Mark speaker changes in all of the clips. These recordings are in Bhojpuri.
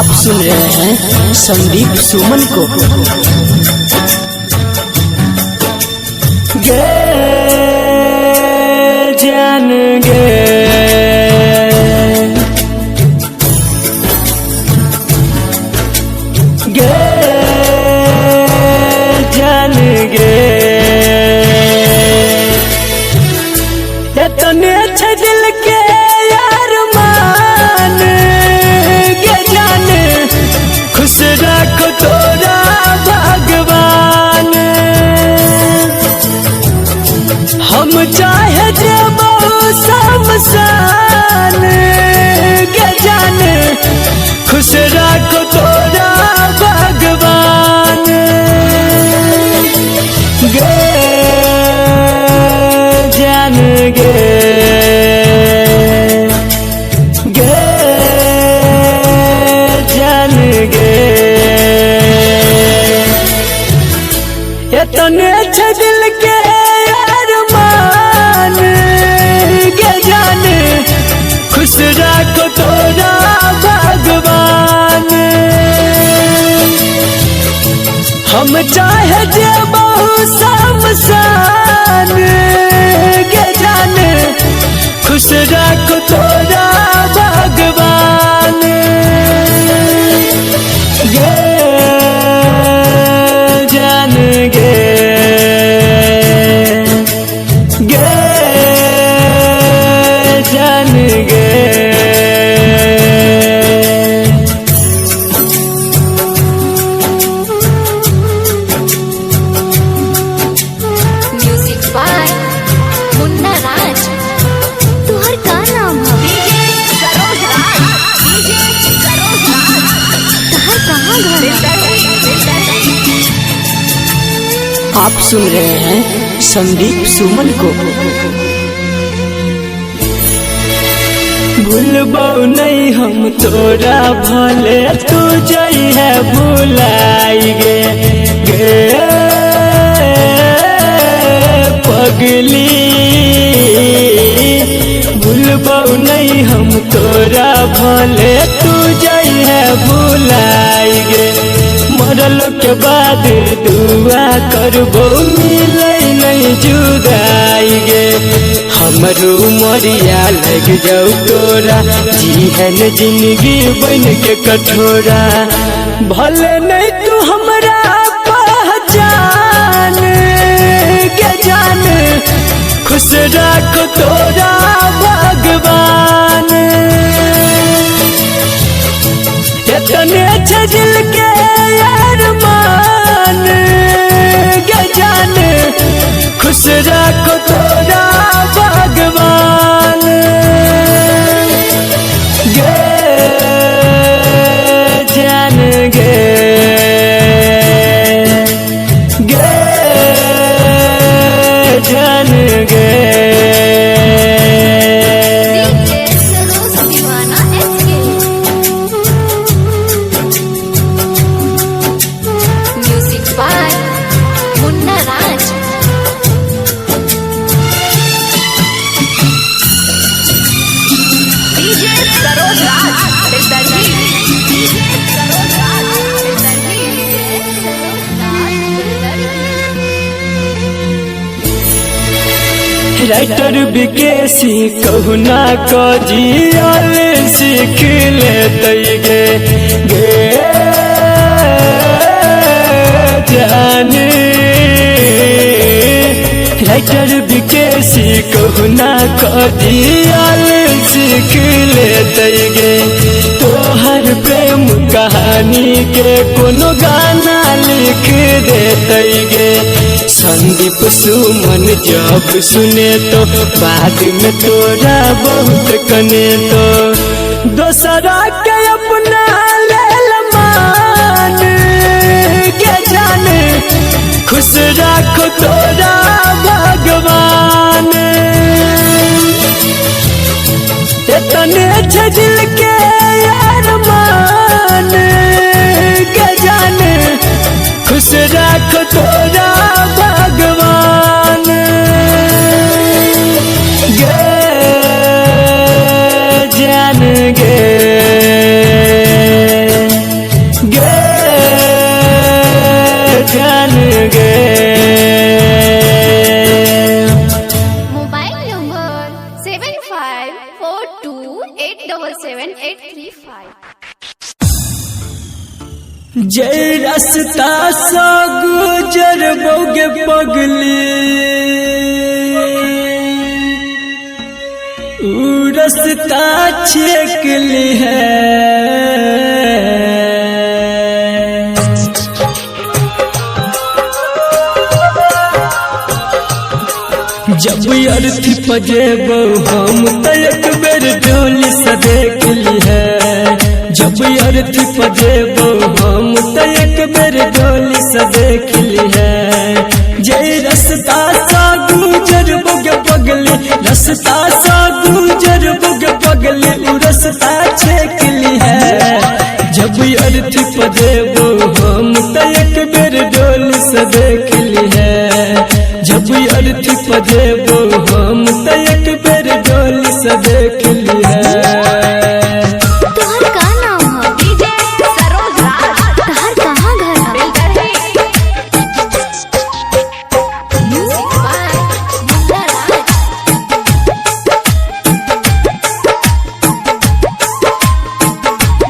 Speaker 1: आप सुन रहे हैं संदीप सुमन को।
Speaker 2: गे जान गे गे जान गे इतने अच्छे दिल के यार मान गे जान खुश रखो तोरा भगवान। हम चाहे जब शमशान गे जान खुश रखो तोरा भगवान। गे जान गे गे जान गे इतने अच्छे दिल के यार मान गे जान खुश रखो तोरा भगवान। हम चाहे जब शमशान गे जान खुश रखो तोरा भगवान। गे जान गे गे जान गे
Speaker 3: म्यूजिक बाय मुन्ना राज। तुहर का नाम है? सरोज राज। सरोज राज। तुहर कहाँ घर है?
Speaker 1: आप सुन रहे हैं संदीप सुमन को।
Speaker 2: भूलबो नहीं हम तोरा भले तू जई है भुलाई गे गे पगली। भूलबो नहीं हम तोरा भले तू जई है भुलाई गे। मरल के बाद दुआ करबो मिले नहीं जुदाई गे। हमरो मरिया लग जाऊ तोरा जीहन जिंदगी बन के कठोरा। भले नहीं तू हमरा पहचान के जान खुश रखो तोरा भगवान। इतने अच्छे दिल के यार मान गे जान खुश रखो तोरा भगवान। गे जान गे गे जान गे
Speaker 3: Saroj Deewana SK. Music by Munna Raj. DJ Saroj Raj. Saroj
Speaker 2: writer विकेसी कहुना कजियल सीख ले गे गे जान। राइटर विकेसी कहुना कजियल सीख ले गे। तोहर प्रेम कहानी के कोनो गाना लिख दे गे। संदीप सुमन जब सुने तो बाद में तोरा बहुत कने तो दोसरा के अपना लेल मान के जान खुश रखो तोरा भगवान। इतने अच्छे दिल के यार मान के जान खुश रखो तोरा भगवान। गे जान गे
Speaker 3: 9542877835।
Speaker 2: जय रास्ता सा गुजर बोगे पगली ऊ रास्ता छेक ली है जब अर्थी पजेब हम तो एक बेर डोली से देख ली है जब अर्थी पजेब हम तो एक बेर डोली से देख ली है जय रास्ता सा गुजर बोगे पगली रास्ता सा गुजर बोगे पगली उ रास्ता छेक ली है जब अर्थी पजेब हम तो एक बेर डोली से देख ली है जब अर्थी पजेबो हम तो एक बेर डोली से देख ली है
Speaker 3: तुहर का नाम है डीजे सरोज राज तुहर कहाँ घर है music by Munna Raj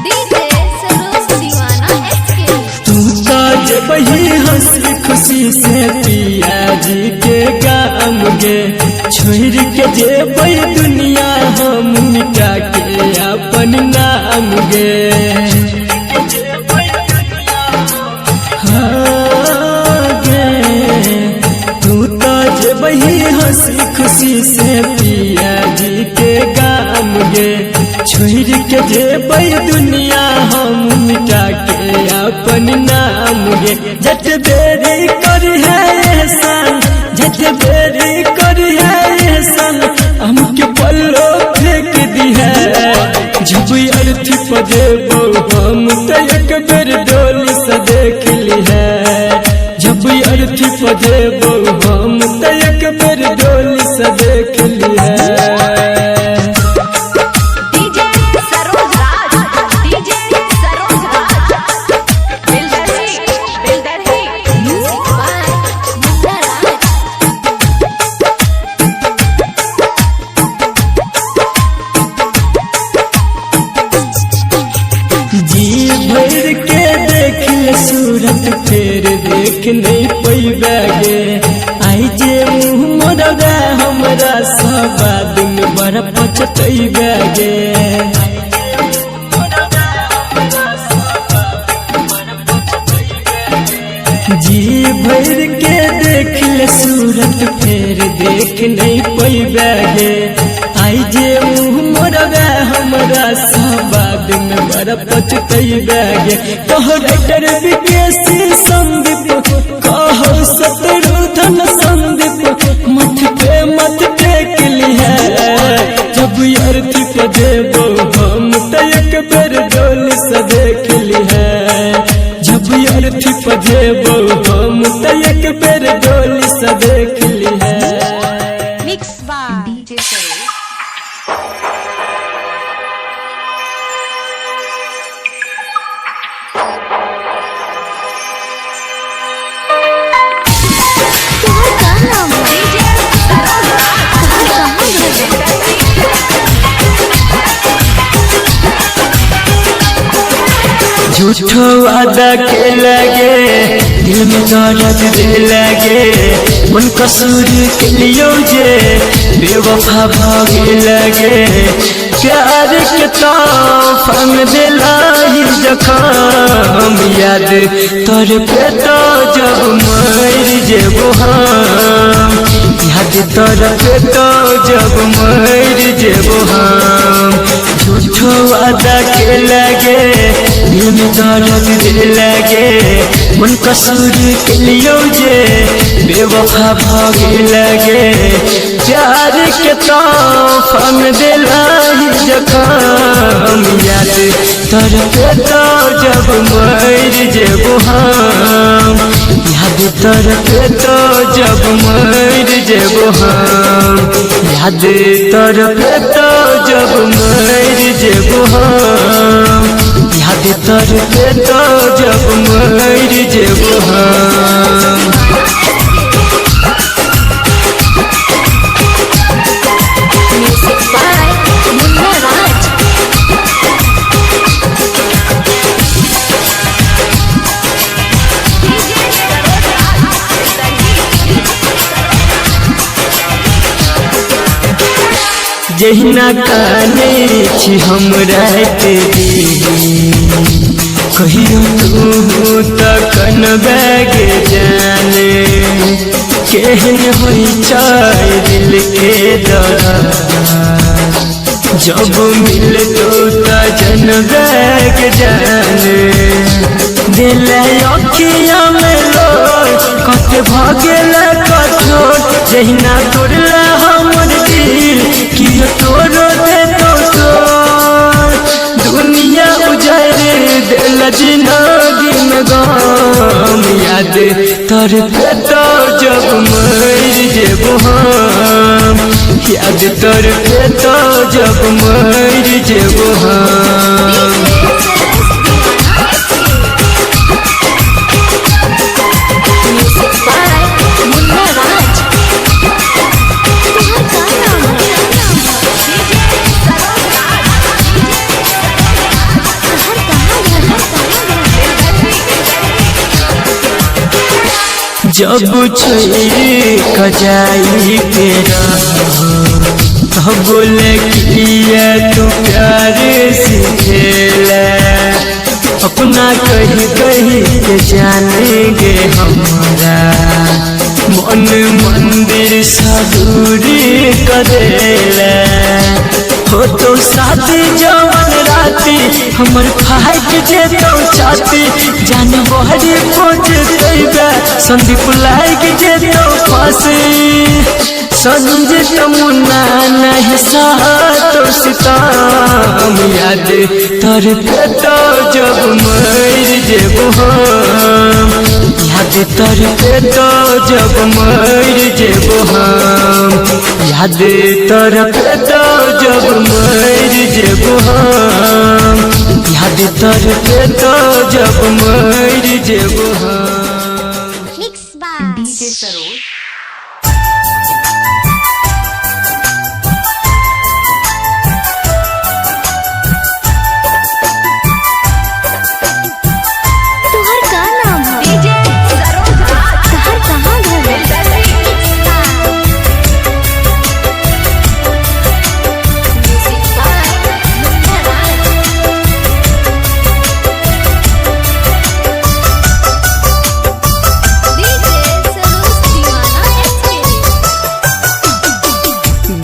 Speaker 3: DJ Saroj Deewana SK
Speaker 2: तू तो जब ही हंसी खुशी से पिया जी के गाम गे छोड़ के जेबै दुनिया हम मिटा के अपन नाम गे हाँ गे तू तो जब ही हंसी खुशी से पिया जी के गाम गे छोड़ के जेबै दुनिया हम मिटा के अपन नाम गे जट बेरी कर है एहसान जट बेरी कर है एहसान हमके पल्लो फेंक दी है जब अर्थी पजेबो हम तो एक बेर डोली से देख ली है जब अर्थी पजेबो हम तो एक बेर डोली से देख ली है
Speaker 3: डीजे सरोज राज डीजे सरोज राज बिल्डर है म्यूजिक बाय मुन्ना राज
Speaker 2: जी भर के देख ले सूरत फिर देख नहीं पैबा गे आई जे मुँह मोरगा हमरा सबाद में बड़ा पचतैबा गे जी भर के देख ले सूरत फिर देख नहीं पैबा गे आई जे मुँह मोरगा हमरा सबाद में बड़ा पचतैबा गे तोहर डर विदेशी संदीप कहो शत्रुधन संदीप मत टेक ली है जब अर्थी पजेबो हम तो एक बेर डोली से देख ली है जब अर्थी पजेबो हम तो एक बेर डोली से देख ली है
Speaker 3: मिक्स बाय डीजे सरोज तुहर का नाम है डीजे सरोज राज तुहर कहाँ घर है
Speaker 2: झूठो वादा के लगे दिल में दर्द दे लगे मन कसूर के लियो जे बेवफा भागे लगे प्यार के तोहफन दिलाई जखम याद तोर पे तो जब मर जेबो हम याद तोर पे तो जब मर जेबो हम झूठो वादा के लगे दिल में दर्द दे लगे मन कसूर के लियो जे बेवफा भागे लगे प्यार के तोहफन दिलाई जखम याद तोर पे तो जब मर जेबो हम याद तोर पे तो जब मर जेबो हम याद तोर पे तो जब मर जेबो हम याद तोर पे तो जब मर जेबो हम
Speaker 3: म्यूजिक बाय
Speaker 2: जहिना काने छी हम रात दिन कहियो तू तक न बैग जाने केहन होई चाय दिल के दरा जब मिल तो जन बैग जाने दिल अखिया में लो कत भागेल कठोर जहिना तोड़ला हमर दिल कियो तोरो दे तो दुनिया उजारे दिल जिंदगी में गम याद तर तो जब मर जेबो हम याद तर तो जब मर जेबो हम जब छोड़ी कजाई के तब बोले किया तू प्यार सीखेला अपना कहीं कहीं के जानेंगे हमारा मन मंदिर साधुरी करेला हो तो शादी जवन राती हमर फाइट जे तो चाहती जान बहरी पहुँच देबे संदीप लाइक जे तो फांसी संजित मुन्ना नहीं तो सितम याद तर तो जब मर जेबो हम याद तर तो जब मर जेबो हम याद तर तो जब मर जेबो हम याद तर तो जब मर जेबो हम
Speaker 3: मिक्स बाय
Speaker 4: डीजे सरोज
Speaker 3: तुहर का नाम है डीजे सरोज तुहर कहाँ घर है music by Munna Raj DJ Saroj Deewana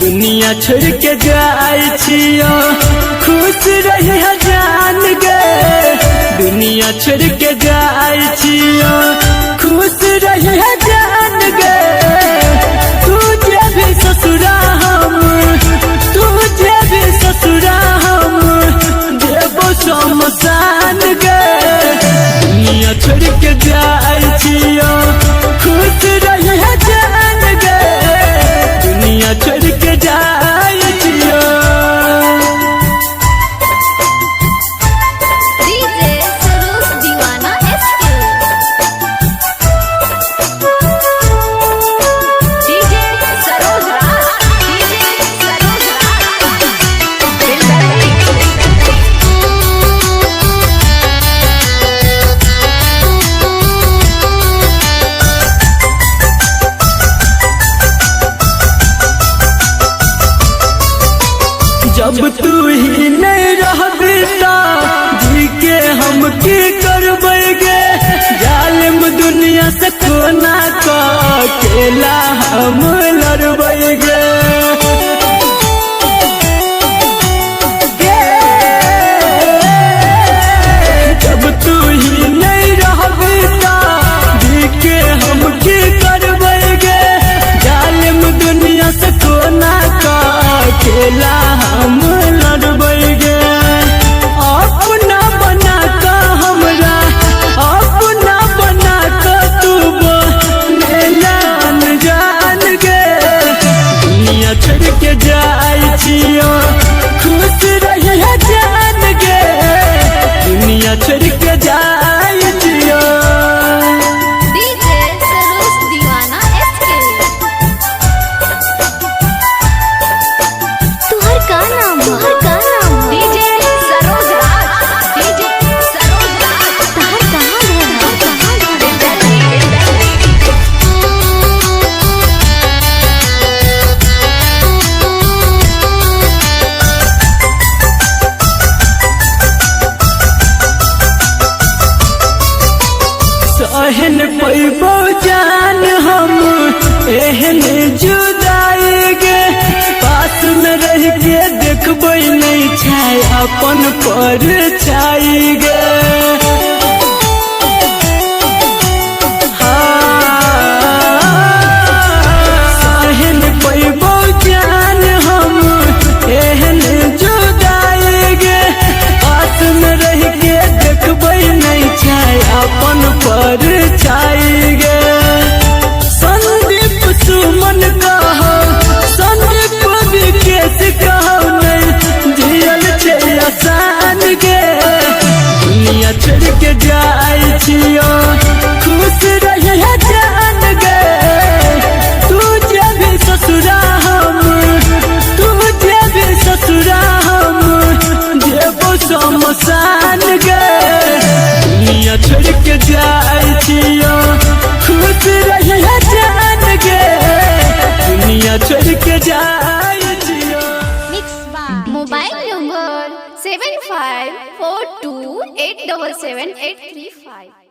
Speaker 2: दुनिया छोड़ के जाए छियो खुश रही जान गे दुनिया छोड़ के जाए छियो खुश रही जान गे तुझे भी ससुरा हम तुझे भी ससुरा हम देवो शमशान गे दुनिया छोड़ के जाए छियो खुश रही जान गे दुनिया छोड़ के जाए छियो
Speaker 3: डीजे सरोज दीवाना डीजे सरोज डीजे सरोज
Speaker 2: जब तू ही नहीं रहबी जी के हम की करबेगे जालिम दुनिया से कोना का अकेला हम लड़बेगे जब तू ही नहीं रहबी जी के हम की करबेगे जालिम दुनिया से कोना का अकेला हम लड़बेगे अपना बना का हमरा अपना बना का तू जान गे दुनिया पर छाई गे। सहन पैबो जान हम एहन जुदाई गे। आस में रह के देखबै नहीं चाहे अपन पर छाई गे। संदीप सुमन कहो संदीप विकेश कहो नहीं जियल छे आसान गे। दुनिया छोड़ के जाई छियो खुश रहिए जान गे। तू जेबी ससुरा हम तू जेबी ससुरा हम जेबो शमशान गे। दुनिया छोड़ के जाई छियो खुश रहिए जान गे। दुनिया छोड़ के जाई छियो।
Speaker 3: Mobile number 7542877835।